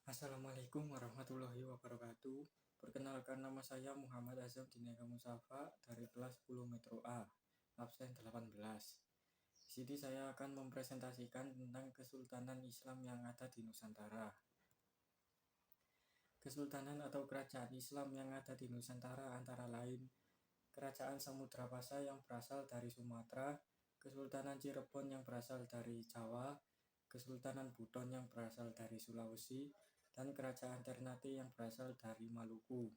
Assalamualaikum warahmatullahi wabarakatuh. Perkenalkan, nama saya Muhammad Azam Diniaga Musafa dari kelas 10 Metro A, absen 18. Di sini saya akan mempresentasikan tentang Kesultanan Islam yang ada di Nusantara. Kesultanan atau kerajaan Islam yang ada di Nusantara antara lain Kerajaan Samudra Pasai yang berasal dari Sumatera, Kesultanan Cirebon yang berasal dari Jawa, Kesultanan Buton yang berasal dari Sulawesi, dan Kerajaan Ternate yang berasal dari Maluku.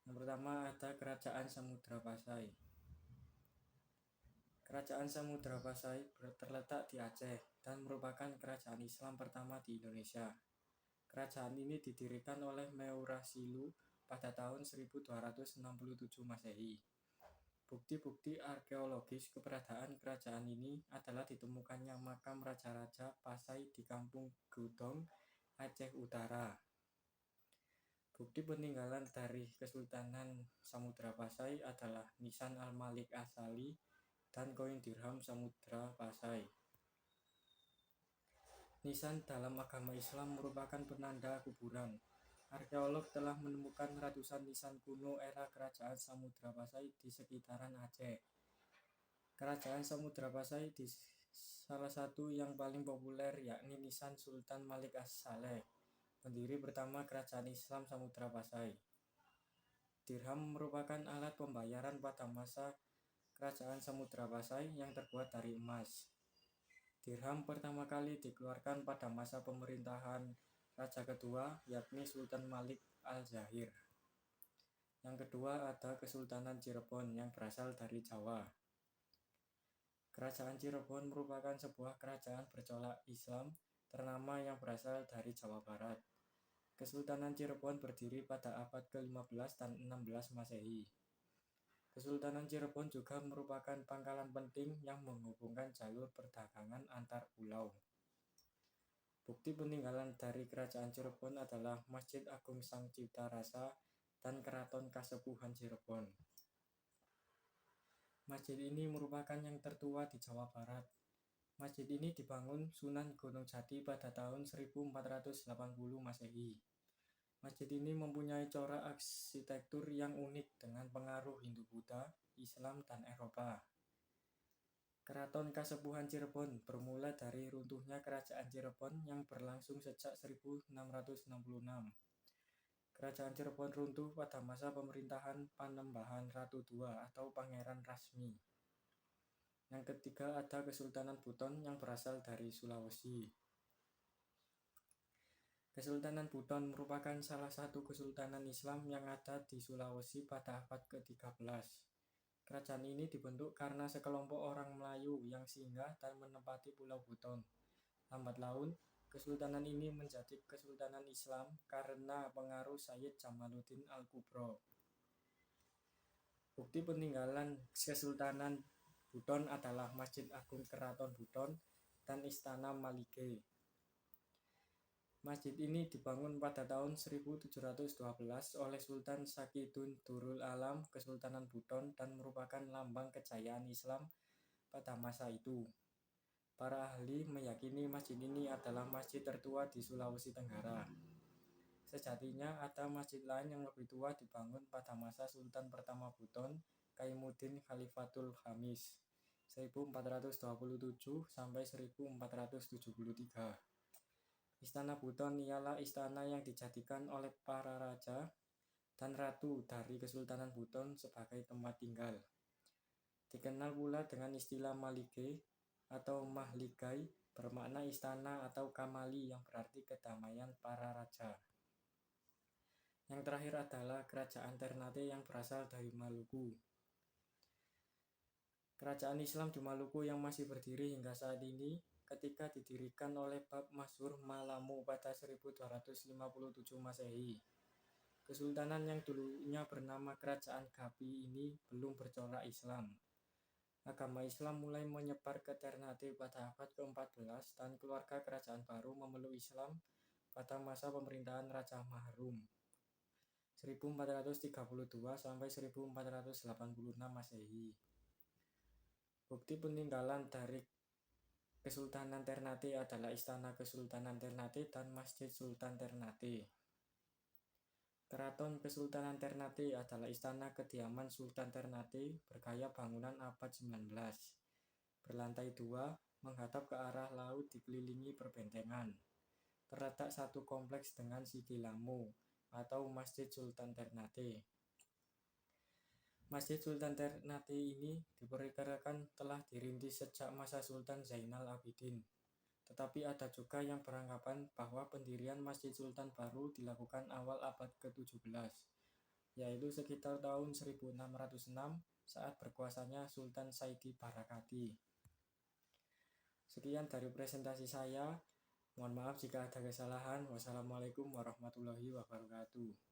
Yang pertama ada Kerajaan Samudra Pasai. Kerajaan Samudra Pasai terletak di Aceh dan merupakan kerajaan Islam pertama di Indonesia. Kerajaan ini didirikan oleh Meurasilu pada tahun 1267 Masehi. Bukti-bukti arkeologis keberadaan kerajaan ini adalah ditemukannya makam raja-raja Pasai di Kampung Gudong, Aceh Utara. Bukti peninggalan dari Kesultanan Samudra Pasai adalah nisan Al-Malik As-Sali dan koin dirham Samudra Pasai. Nisan dalam agama Islam merupakan penanda kuburan. Arkeolog telah menemukan ratusan nisan kuno era Kerajaan Samudra Pasai di sekitaran Aceh. Kerajaan Samudra Pasai di salah satu yang paling populer yakni nisan Sultan Malik As-Saleh, pendiri pertama Kerajaan Islam Samudra Pasai. Dirham merupakan alat pembayaran pada masa Kerajaan Samudra Pasai yang terbuat dari emas. Dirham pertama kali dikeluarkan pada masa pemerintahan Raja kedua yakni Sultan Malik Al-Zahir. Yang kedua ada Kesultanan Cirebon yang berasal dari Jawa. Kerajaan Cirebon merupakan sebuah kerajaan bercorak Islam ternama yang berasal dari Jawa Barat. Kesultanan Cirebon berdiri pada abad ke-15 dan 16 Masehi. Kesultanan Cirebon juga merupakan pangkalan penting yang menghubungkan jalur perdagangan antar pulau. Bukti peninggalan dari Kerajaan Cirebon adalah Masjid Agung Sang Cipta Rasa dan Keraton Kasepuhan Cirebon. Masjid ini merupakan yang tertua di Jawa Barat. Masjid ini dibangun Sunan Gunung Jati pada tahun 1480 Masehi. Masjid ini mempunyai corak arsitektur yang unik dengan pengaruh Hindu-Buddha, Islam, dan Eropa. Keraton Kasepuhan Cirebon bermula dari runtuhnya Kerajaan Cirebon yang berlangsung sejak 1666. Kerajaan Cirebon runtuh pada masa pemerintahan Panembahan Ratu II atau Pangeran Rasmi. Yang ketiga ada Kesultanan Buton yang berasal dari Sulawesi. Kesultanan Buton merupakan salah satu kesultanan Islam yang ada di Sulawesi pada abad ke-13. Kerajaan ini dibentuk karena sekelompok orang Melayu yang singgah dan menempati Pulau Buton. Lambat laun, kesultanan ini menjadi kesultanan Islam karena pengaruh Sayyid Jamaluddin Al-Kubro. Bukti peninggalan Kesultanan Buton adalah Masjid Agung Keraton Buton dan Istana Malige. Masjid ini dibangun pada tahun 1712 oleh Sultan Sakidun Durul Alam Kesultanan Buton dan merupakan lambang kejayaan Islam pada masa itu. Para ahli meyakini masjid ini adalah masjid tertua di Sulawesi Tenggara. Sejatinya ada masjid lain yang lebih tua dibangun pada masa Sultan pertama Buton, Kaimuddin Khalifatul Khamis, 1427 sampai 1473. Istana Buton ialah istana yang dijadikan oleh para raja dan ratu dari Kesultanan Buton sebagai tempat tinggal. Dikenal pula dengan istilah Malige atau Mahligai, bermakna istana atau kamali yang berarti kedamaian para raja. Yang terakhir adalah Kerajaan Ternate yang berasal dari Maluku. Kerajaan Islam di Maluku yang masih berdiri hingga saat ini ketika didirikan oleh Bab Masyhur Malamu pada 1257 Masehi. Kesultanan yang dulunya bernama Kerajaan Gapi ini belum bercorak Islam. Agama Islam mulai menyebar ke Ternate pada abad ke-14 dan keluarga kerajaan baru memeluk Islam pada masa pemerintahan Raja Mahrum 1432 sampai 1486 Masehi. Bukti peninggalan dari Kesultanan Ternate adalah Istana Kesultanan Ternate dan Masjid Sultan Ternate. Keraton Kesultanan Ternate adalah istana kediaman Sultan Ternate bergaya bangunan abad 19. Berlantai 2, menghadap ke arah laut dikelilingi perbentengan. Terletak satu kompleks dengan Sigilamu atau Masjid Sultan Ternate. Masjid Sultan Ternate ini diperkirakan telah dirintis sejak masa Sultan Zainal Abidin. Tetapi ada juga yang beranggapan bahwa pendirian Masjid Sultan baru dilakukan awal abad ke-17, yaitu sekitar tahun 1606 saat berkuasanya Sultan Saidi Barakati. Sekian dari presentasi saya. Mohon maaf jika ada kesalahan. Wassalamualaikum warahmatullahi wabarakatuh.